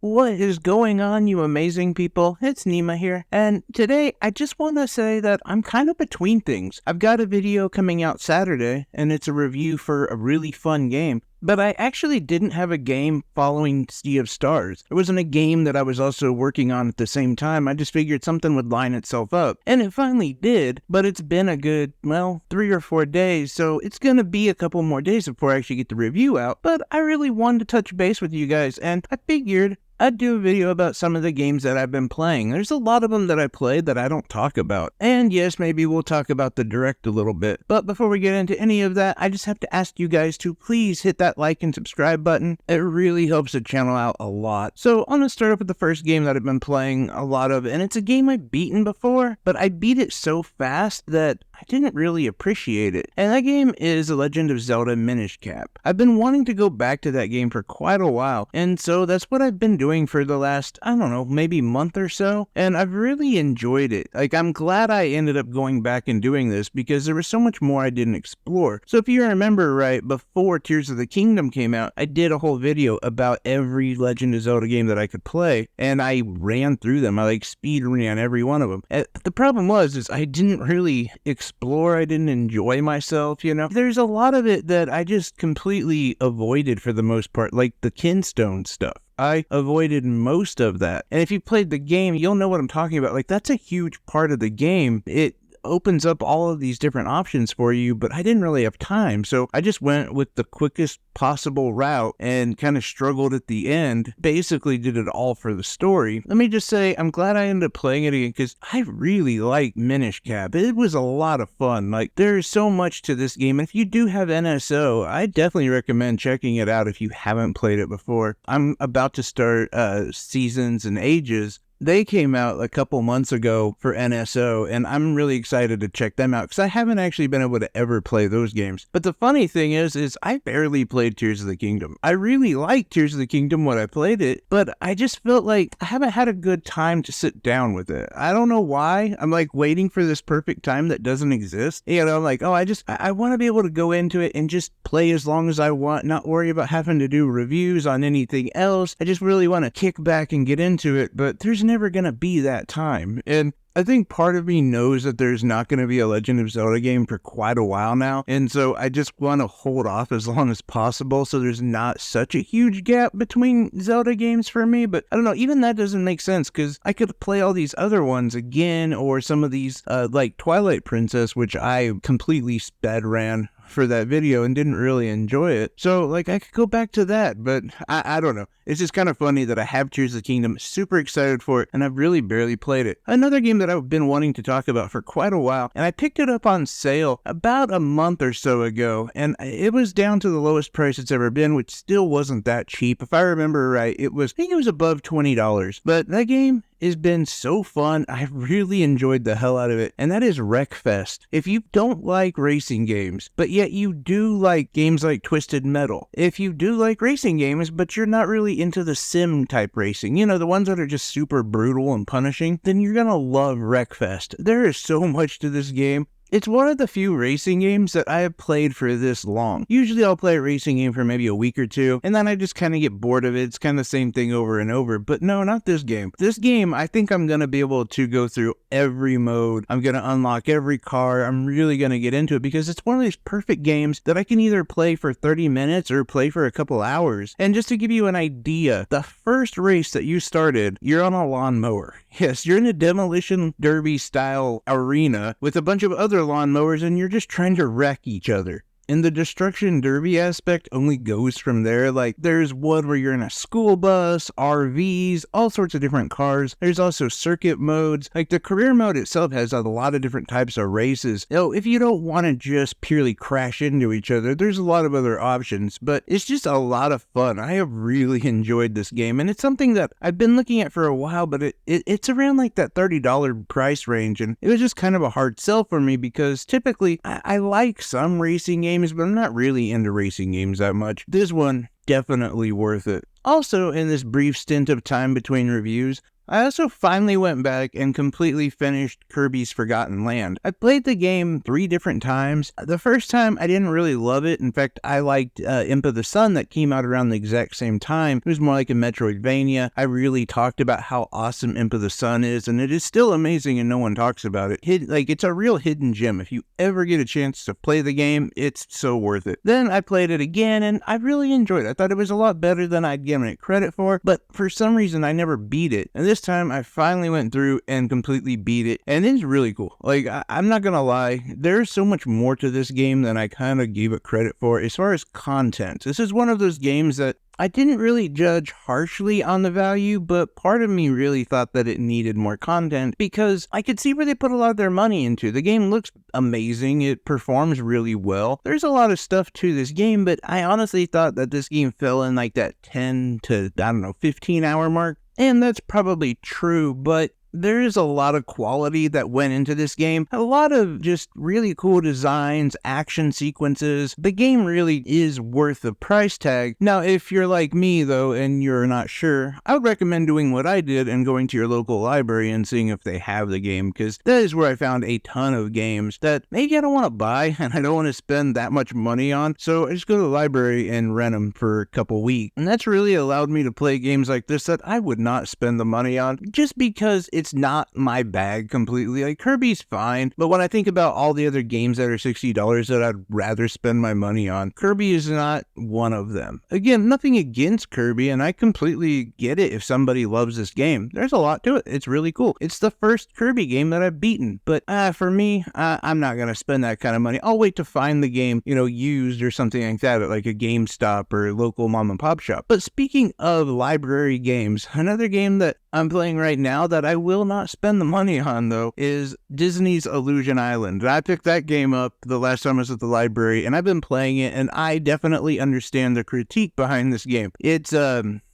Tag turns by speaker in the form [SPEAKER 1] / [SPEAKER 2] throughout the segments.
[SPEAKER 1] What is going on, you amazing people? It's Nima here, and today I just want to say that I'm kind of between things. I've got a video coming out Saturday, and it's a review for a really fun game, but I actually didn't have a game following Sea of Stars. It wasn't a game that I was also working on at the same time. I just figured something would line itself up, and it finally did, but it's been a good, 3 or 4 days, so it's gonna be a couple more days before I actually get the review out, but I really wanted to touch base with you guys, and I figured I'd do a video about some of the games that I've been playing. There's a lot of them that I played that I don't talk about. And yes, maybe we'll talk about the Direct a little bit. But before we get into any of that, I just have to ask you guys to please hit that like and subscribe button. It really helps the channel out a lot. So I'm gonna start off with the first game that I've been playing a lot of, and it's a game I've beaten before, but I beat it so fast that I didn't really appreciate it. And that game is The Legend of Zelda Minish Cap. I've been wanting to go back to that game for quite a while, and so that's what I've been doing for the last, I don't know, maybe month or so, and I've really enjoyed it. Like, I'm glad I ended up going back and doing this because there was so much more I didn't explore. So if you remember right, before Tears of the Kingdom came out, I did a whole video about every Legend of Zelda game that I could play, and I ran through them. I speed ran every one of them. The problem was I didn't really explore. I didn't enjoy myself, you know. There's a lot of it that I just completely avoided for the most part, like the Kinstone stuff. I avoided most of that. And if you played the game, you'll know what I'm talking about. Like, that's a huge part of the game. It opens up all of these different options for you, but I didn't really have time, so I just went with the quickest possible route and kind of struggled at the end. Basically did it all for the story. Let me just say, I'm glad I ended up playing it again because I really like Minish Cap. It was a lot of fun. Like, there's so much to this game. If you do have NSO, I definitely recommend checking it out if you haven't played it before. I'm about to start Seasons and Ages. They came out a couple months ago for NSO, and I'm really excited to check them out because I haven't actually been able to ever play those games. But the funny thing is I barely played Tears of the Kingdom. I really liked Tears of the Kingdom when I played it, but I just felt like I haven't had a good time to sit down with it. I don't know why. I'm like waiting for this perfect time that doesn't exist. You know, I'm like, oh, I want to be able to go into it and just play as long as I want, not worry about having to do reviews on anything else. I just really want to kick back and get into it, but there's never gonna be that time. And I think part of me knows that there's not going to be a Legend of Zelda game for quite a while now, and so I just want to hold off as long as possible so there's not such a huge gap between Zelda games for me. But I don't know, even that doesn't make sense because I could play all these other ones again, or some of these like Twilight Princess, which I completely sped ran for that video and didn't really enjoy it. So like I could go back to that, but I don't know. It's just kind of funny that I have Tears of the Kingdom, super excited for it, and I've really barely played it. Another game that I've been wanting to talk about for quite a while, and I picked it up on sale about a month or so ago, and it was down to the lowest price it's ever been, which still wasn't that cheap. If I remember right, I think it was above $20, but that game has been so fun. I really enjoyed the hell out of it, and that is Wreckfest. If you don't like racing games, but yet you do like games like Twisted Metal, if you do like racing games, but you're not really into the sim type racing, you know, the ones that are just super brutal and punishing, then you're gonna love Wreckfest. There is so much to this game. It's one of the few racing games that I have played for this long. Usually I'll play a racing game for maybe a week or two, and then I just kind of get bored of it. It's kind of the same thing over and over, but no, not this game. This game, I think I'm going to be able to go through every mode. I'm going to unlock every car. I'm really going to get into it because it's one of these perfect games that I can either play for 30 minutes or play for a couple hours. And just to give you an idea, the first race that you started, you're on a lawnmower. Yes, you're in a demolition derby style arena with a bunch of other lawnmowers, and you're just trying to wreck each other. And the destruction derby aspect only goes from there. Like, there's one where you're in a school bus, RVs, all sorts of different cars. There's also circuit modes. Like, the career mode itself has a lot of different types of races. You if you don't want to just purely crash into each other, there's a lot of other options, but it's just a lot of fun. I have really enjoyed this game, and it's something that I've been looking at for a while, but it's around like that $30 price range, and it was just kind of a hard sell for me because typically I like some racing games, but I'm not really into racing games that much. This one, definitely worth it. Also, in this brief stint of time between reviews, I also finally went back and completely finished Kirby's Forgotten Land. I played the game 3 different times. The first time I didn't really love it. In fact, I liked Imp of the Sun that came out around the exact same time. It was more like a Metroidvania. I really talked about how awesome Imp of the Sun is, and it is still amazing and no one talks about it. It's a real hidden gem. If you ever get a chance to play the game, it's so worth it. Then I played it again and I really enjoyed it. I thought it was a lot better than I'd given it credit for, but for some reason I never beat it. And this time I finally went through and completely beat it, and it's really cool. Like, I'm not gonna lie, there's so much more to this game than I kind of gave it credit for as far as content. This is one of those games that I didn't really judge harshly on the value, but part of me really thought that it needed more content because I could see where they put a lot of their money into. The game looks amazing, it performs really well. There's a lot of stuff to this game, but I honestly thought that this game fell in like that 10 to, 15 hour mark. And that's probably true, but there is a lot of quality that went into this game. A lot of just really cool designs, action sequences. The game really is worth the price tag. Now, if you're like me, though, and you're not sure, I would recommend doing what I did and going to your local library and seeing if they have the game, because that is where I found a ton of games that maybe I don't want to buy and I don't want to spend that much money on. So I just go to the library and rent them for a couple weeks. And that's really allowed me to play games like this that I would not spend the money on just because it's not my bag completely. Like, Kirby's fine, but when I think about all the other games that are $60 that I'd rather spend my money on, Kirby is not one of them. Again, nothing against Kirby, and I completely get it if somebody loves this game. There's a lot to it. It's really cool. It's the first Kirby game that I've beaten, but for me, I'm not gonna spend that kind of money. I'll wait to find the game, used or something like that at like a GameStop or local mom and pop shop. But speaking of library games, another game that I'm playing right now that I will not spend the money on, though, is Disney's Illusion Island. I picked that game up the last time I was at the library, and I've been playing it, and I definitely understand the critique behind this game. It's,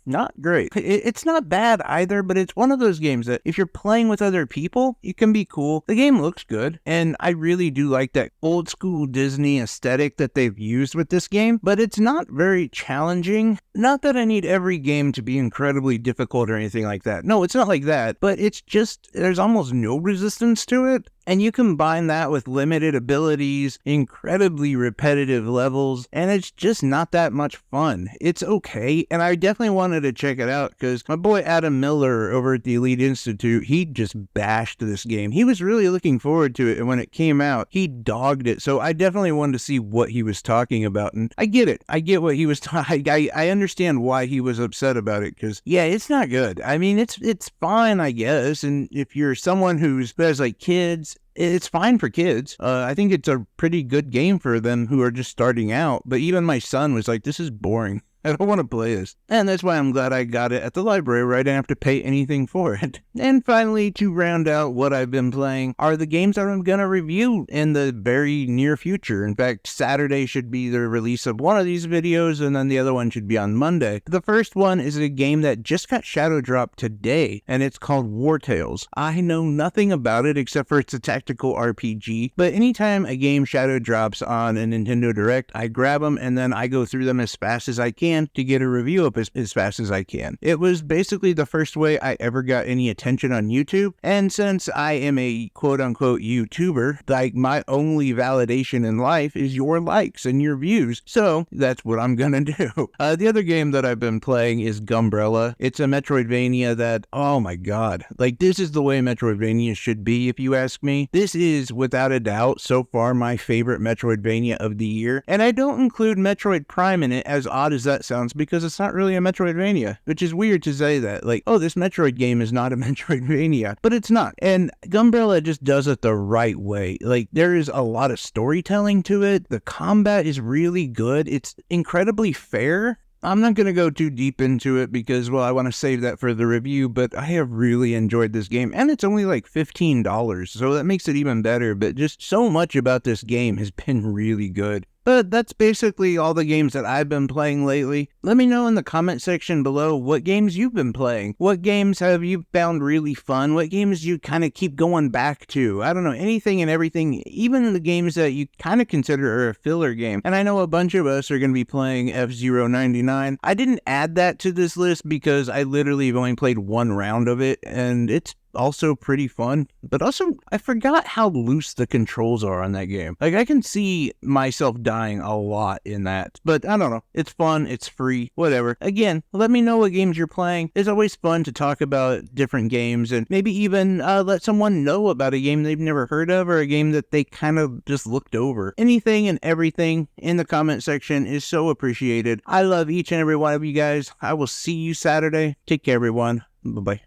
[SPEAKER 1] not great. It's not bad either, but it's one of those games that if you're playing with other people, it can be cool. The game looks good, and I really do like that old school Disney aesthetic that they've used with this game, but it's not very challenging. Not that I need every game to be incredibly difficult or anything like that. No, it's not like that, but it's just, there's almost no resistance to it. And you combine that with limited abilities, incredibly repetitive levels, and it's just not that much fun. It's okay, and I definitely wanted to check it out because my boy Adam Miller over at the Elite Institute, he just bashed this game. He was really looking forward to it, and when it came out, he dogged it. So I definitely wanted to see what he was talking about, and I get it. I get what he was talking. I understand why he was upset about it because, yeah, it's not good. I mean, it's fine, I guess, and if you're someone who has like kids, it's fine for kids. I think it's a pretty good game for them who are just starting out. But even my son was like, this is boring. I don't want to play this. And that's why I'm glad I got it at the library where I didn't have to pay anything for it. And finally, to round out what I've been playing are the games that I'm going to review in the very near future. In fact, Saturday should be the release of one of these videos, and then the other one should be on Monday. The first one is a game that just got shadow dropped today, and it's called War Tales. I know nothing about it except for it's a tactical RPG, but anytime a game shadow drops on a Nintendo Direct, I grab them and then I go through them as fast as I can to get a review up as fast as I can. It was basically the first way I ever got any attention on YouTube, and since I am a quote-unquote YouTuber, like, my only validation in life is your likes and your views, so that's what I'm gonna do. The other game that I've been playing is Gumbrella. It's a Metroidvania that, oh my god, like, this is the way Metroidvania should be if you ask me. This is, without a doubt, so far my favorite Metroidvania of the year, and I don't include Metroid Prime in it, as odd as that sounds, because it's not really a Metroidvania, which is weird to say that, like, oh, this Metroid game is not a Metroidvania, but it's not. And Gumbrella just does it the right way. Like, there is a lot of storytelling to it. The combat is really good. It's incredibly fair. I'm not going to go too deep into it because, well, I want to save that for the review, but I have really enjoyed this game, and it's only like $15, so that makes it even better, but just so much about this game has been really good. But that's basically all the games that I've been playing lately. Let me know in the comment section below what games you've been playing. What games have you found really fun? What games you kind of keep going back to? I don't know, anything and everything, even the games that you kind of consider are a filler game. And I know a bunch of us are going to be playing F-Zero 99. I didn't add that to this list because I literally have only played one round of it, and it's also pretty fun, but also I forgot how loose the controls are on that game. Like, I can see myself dying a lot in that, but I don't know. It's fun, it's free, whatever. Again, let me know what games you're playing. It's always fun to talk about different games and maybe even let someone know about a game they've never heard of or a game that they kind of just looked over. Anything and everything in the comment section is so appreciated. I love each and every one of you guys. I will see you Saturday. Take care, everyone. Bye-bye.